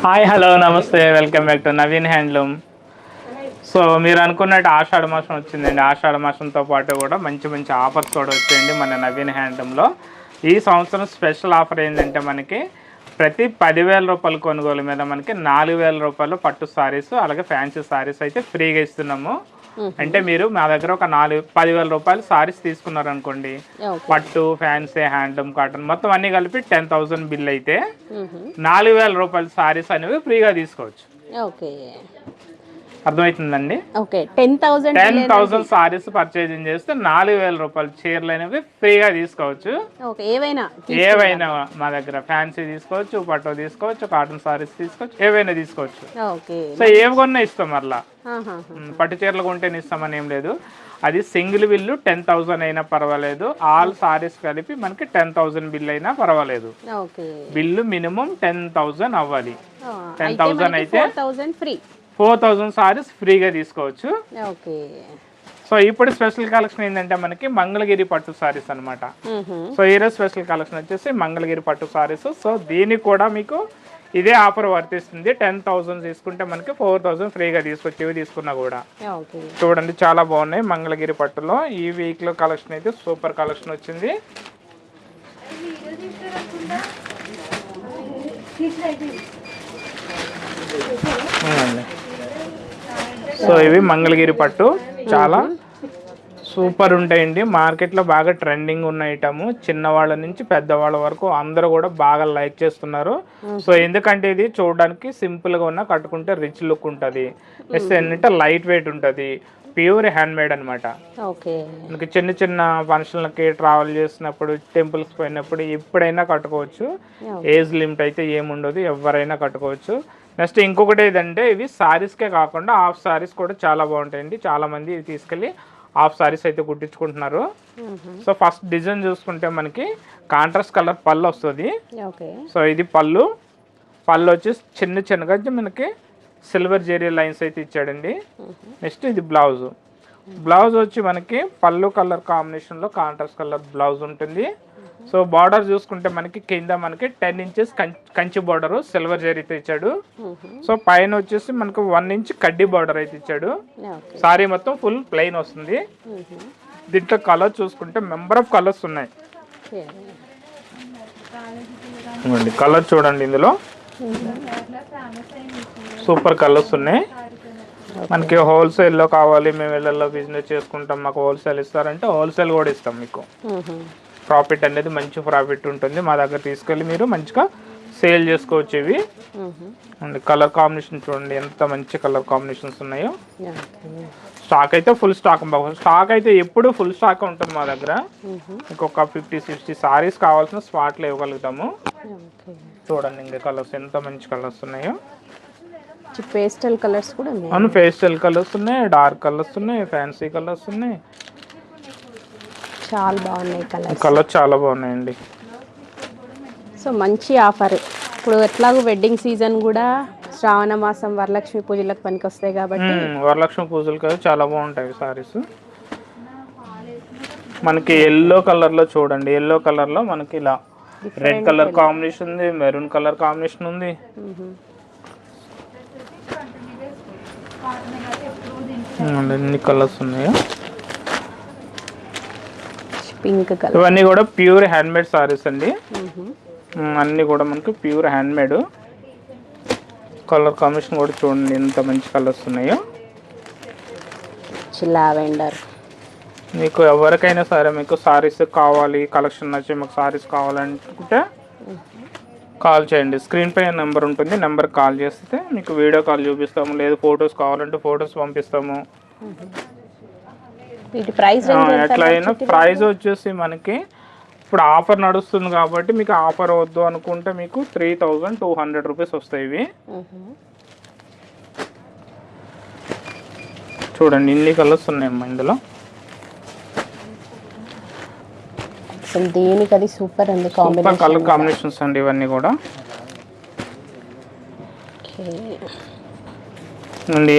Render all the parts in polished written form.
Hi hello నమస్తే welcome back to Naveen handloom. So మీరు అనుకున్నట్టు ఆషాఢ మాసం వచ్చిందండి. ఆషాఢ మాసంతో పాటు కూడా మంచి మంచి ఆఫర్స్ కూడా వచ్చాయండి మన నవీన్ హ్యాండ్లూమ్లో. ఈ సంవత్సరం స్పెషల్ ఆఫర్ ఏంటంటే మనకి ప్రతి 10,000 రూపాయల కొనుగోలు మీద మనకి 4,000 రూపాయలు పట్టు సారీస్ అలాగే ఫ్యాన్సీ సారీస్ అయితే ఫ్రీగా ఇస్తున్నాము. అంటే మీరు మా దగ్గర ఒక 10,000 రూపాయలు సారీస్ తీసుకున్నారనుకోండి, పట్టు ఫ్యాన్సీ హ్యాండ్లూమ్ కాటన్ మొత్తం అన్ని కలిపి 10,000 బిల్ అయితే 4,000 రూపాయల సారీస్ అనేవి ఫ్రీగా తీసుకోవచ్చు. అర్థమవుతుందండి. 10,000 సారీస్ పర్చేజింగ్ చేస్తే 4,000 రూపాయల చీరలు అనేవి ఫ్రీగా తీసుకోవచ్చు. ఏవైనా మా దగ్గర ఫ్యాన్సీ తీసుకోవచ్చు, పట్టు తీసుకోవచ్చు, కాటన్ సారీస్ తీసుకోవచ్చు, ఏవైనా తీసుకోవచ్చు. సో ఏవి కొన్నా ఇస్తాం. మరలా పట్టు చీరలు కొంటేనే ఇస్తామని ఏం లేదు. అది సింగిల్ బిల్లు 10,000 అయినా పర్వాలేదు, ఆల్ సారీస్ కలిపి మనకి 10,000 బిల్ అయినా పర్వాలేదు. బిల్లు మినిమం 10,000 అవ్వాలి. 10,000 అయితే 4,000 సారీస్ ఫ్రీగా తీసుకోవచ్చు. సో ఇప్పుడు స్పెషల్ కలెక్షన్ ఏంటంటే మనకి మంగళగిరి పట్టు సారీస్ అనమాట. సో ఈరోజు స్పెషల్ కలెక్షన్ వచ్చేసి మంగళగిరి పట్టు సారీస్. సో దీనికి కూడా మీకు ఇదే ఆఫర్ వర్తిస్తుంది. 10,000 తీసుకుంటే మనకి 4,000 ఫ్రీగా తీసుకొచ్చేవి తీసుకున్నా కూడా. చూడండి చాలా బాగున్నాయి మంగళగిరి పట్టులో. ఈ వీక్ లో కలెక్షన్ అయితే సూపర్ కలెక్షన్ వచ్చింది. సో ఇవి మంగళగిరి పట్టు చాలా సూపర్ ఉంటాయండి. మార్కెట్లో బాగా ట్రెండింగ్ ఉన్న ఐటమ్. చిన్నవాళ్ళ నుంచి పెద్దవాళ్ళ వరకు అందరూ కూడా బాగా లైక్ చేస్తున్నారు. సో ఎందుకంటే ఇది చూడడానికి సింపుల్గా ఉన్న, కట్టుకుంటే రిచ్ లుక్ ఉంటుంది. నెక్స్ట్ ఏంటంటే లైట్ వెయిట్ ఉంటుంది, ప్యూర్ హ్యాండ్ మేడ్ అనమాట. మనకి చిన్న చిన్న ఫంక్షన్లకి ట్రావెల్ చేసినప్పుడు, టెంపుల్స్ పోయినప్పుడు ఎప్పుడైనా కట్టుకోవచ్చు. ఏజ్ లిమిట్ అయితే ఏముండదు, ఎవరైనా కట్టుకోవచ్చు. నెక్స్ట్ ఇంకొకటి ఏదంటే ఇవి సారీస్కే కాకుండా హాఫ్ సారీస్ కూడా చాలా బాగుంటాయండి. చాలా మంది ఇవి తీసుకెళ్ళి హాఫ్ సారీస్ అయితే కుట్టించుకుంటున్నారు. సో ఫస్ట్ డిజైన్ చూసుకుంటే మనకి కాంట్రాస్ట్ కలర్ పళ్ళు వస్తుంది. సో ఇది పళ్ళు వచ్చి చిన్న చిన్నగా మనకి సిల్వర్ జెరీ లైన్స్ అయితే ఇచ్చాడండి. నెక్స్ట్ ఇది బ్లౌజ్ వచ్చి మనకి పళ్ళు కలర్ కాంబినేషన్లో కాంట్రాస్ట్ కలర్ బ్లౌజ్ ఉంటుంది. సో బార్డర్ చూసుకుంటే మనకి కింద మనకి 10 ఇంచెస్ కంచి బార్డర్ సిల్వర్ జరీతో ఇచ్చాడు. సో పైన వచ్చేసి మనకు 1 ఇంచ్ కడ్డీ బార్డర్ అయితే ఇచ్చాడు. సారీ మొత్తం ఫుల్ ప్లెయిన్ వస్తుంది. దీంట్లో కలర్ చూసుకుంటే మెంబర్ ఆఫ్ కలర్స్ ఉన్నాయి. కలర్ చూడండి, ఇందులో సూపర్ కలర్స్ ఉన్నాయి. మనకి హోల్సేల్లో కావాలి, మేము ఇళ్ళల్లో బిజినెస్ చేసుకుంటాం, మాకు హోల్సేల్ ఇస్తారంటే హోల్సేల్ కూడా ఇస్తాం. మీకు ప్రాఫిట్ అనేది మంచి ప్రాఫిట్ ఉంటుంది. మా దగ్గర తీసుకెళ్ళి మీరు మంచిగా సేల్ చేసుకోవచ్చు. ఇవి కలర్ కాంబినేషన్ చూడండి ఎంత మంచి కలర్ కాంబినేషన్స్ ఉన్నాయో. స్టాక్ అయితే ఫుల్ స్టాక్ అయితే ఎప్పుడు ఫుల్ స్టాక్ ఉంటుంది మా దగ్గర. ఇంకొక 50-60 సారీస్ కావాల్సిన స్పాట్లో ఇవ్వగలుగుతాము. చూడండి ఇంకా కలర్స్ ఎంత మంచి కలర్స్ ఉన్నాయో. పేస్టల్ కలర్స్ కూడా ఉన్నాయి. అవును, పేస్టల్ కలర్స్ ఉన్నాయి, డార్క్ కలర్స్ ఉన్నాయి, ఫ్యాన్సీ కలర్స్ ఉన్నాయి. చాలా బాగున్నాయి కలర్ చాలా బాగున్నాయండి. సో మంచి ఆఫర్. ఇప్పుడు ఎట్లాగో వెడ్డింగ్ సీజన్ కూడా, శ్రావణ మాసం వరలక్ష్మి పూజలకు పనికి వస్తాయి కాబట్టి వరలక్ష్మి పూజలకు చాలా బాగుంటాయి సారీస్. మనకి ఎల్లో కలర్లో చూడండి, ఎల్లో కలర్లో మనకి ఇలా రెడ్ కలర్ కాంబినేషన్ ఉంది, మెరూన్ కలర్ కాంబినేషన్ ఉంది. ఎన్ని కలర్స్ ఉన్నాయో. Pink colour. ఇవన్నీ కూడా ప్యూర్ హ్యాండ్మేడ్ సారీస్ అండి. అన్నీ కూడా మనకు ప్యూర్ హ్యాండ్మేడ్. కలర్ కాంబినేషన్ కూడా చూడండి ఎంత మంచి కలర్స్ ఉన్నాయో. లావెండర్. మీకు ఎవరికైనా సరే మీకు సారీస్ కావాలి, కలెక్షన్ నచ్చి మీకు సారీస్ కావాలనుకుంటే కాల్ చేయండి. స్క్రీన్ పై నెంబర్ ఉంటుంది, నెంబర్ కాల్ చేస్తే మీకు వీడియో కాల్ చూపిస్తాము, లేదు ఫొటోస్ కావాలంటే ఫొటోస్ పంపిస్తాము. ఎట్లయినా ప్రైస్ వచ్చేసి మనకి ఇప్పుడు ఆఫర్ నడుస్తుంది కాబట్టి మీకు ఆఫర్ వద్దు అనుకుంటే మీకు 3,200 రూపీస్ వస్తాయి. ఇవి చూడండి ఇన్ని కలర్స్ ఉన్నాయమ్మా ఇందులో. దీనికి అది సూపర్ అండి, సూపర్ కలర్ కాంబినేషన్స్ అండి ఇవన్నీ కూడా.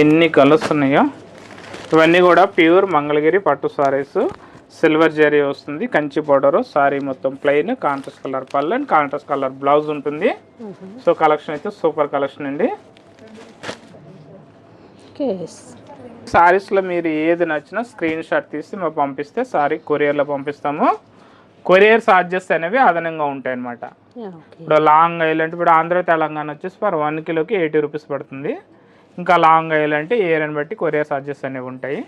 ఎన్ని కలర్స్ ఉన్నాయో. ఇవన్నీ కూడా ప్యూర్ మంగళగిరి పట్టు సారీస్. సిల్వర్ జరీ వస్తుంది, కంచి బోర్డర్, సారీ మొత్తం ప్లెయిన్, కాంట్రాస్ట్ కలర్ పళ్ళు అండ్ కాంట్రాస్ట్ కలర్ బ్లౌజ్ ఉంటుంది. సో కలెక్షన్ అయితే సూపర్ కలెక్షన్ అండి. సారీస్లో మీరు ఏది నచ్చినా స్క్రీన్ షాట్ తీసి మాకు పంపిస్తే సారీ కొరియర్లో పంపిస్తాము. కొరియర్ ఛార్జెస్ అనేవి అదనంగా ఉంటాయి అన్నమాట. ఇప్పుడు లాంగ్ అయ్యాలంటే ఇప్పుడు ఆంధ్ర తెలంగాణ వచ్చేసి ఫర్ 1 కిలోకి 80 రూపీస్ పడుతుంది. ఇంకా లాంగ్ అయ్యాలంటే ఏరియాని బట్టి కొరియర్ ఛార్జెస్ అనేవి ఉంటాయి.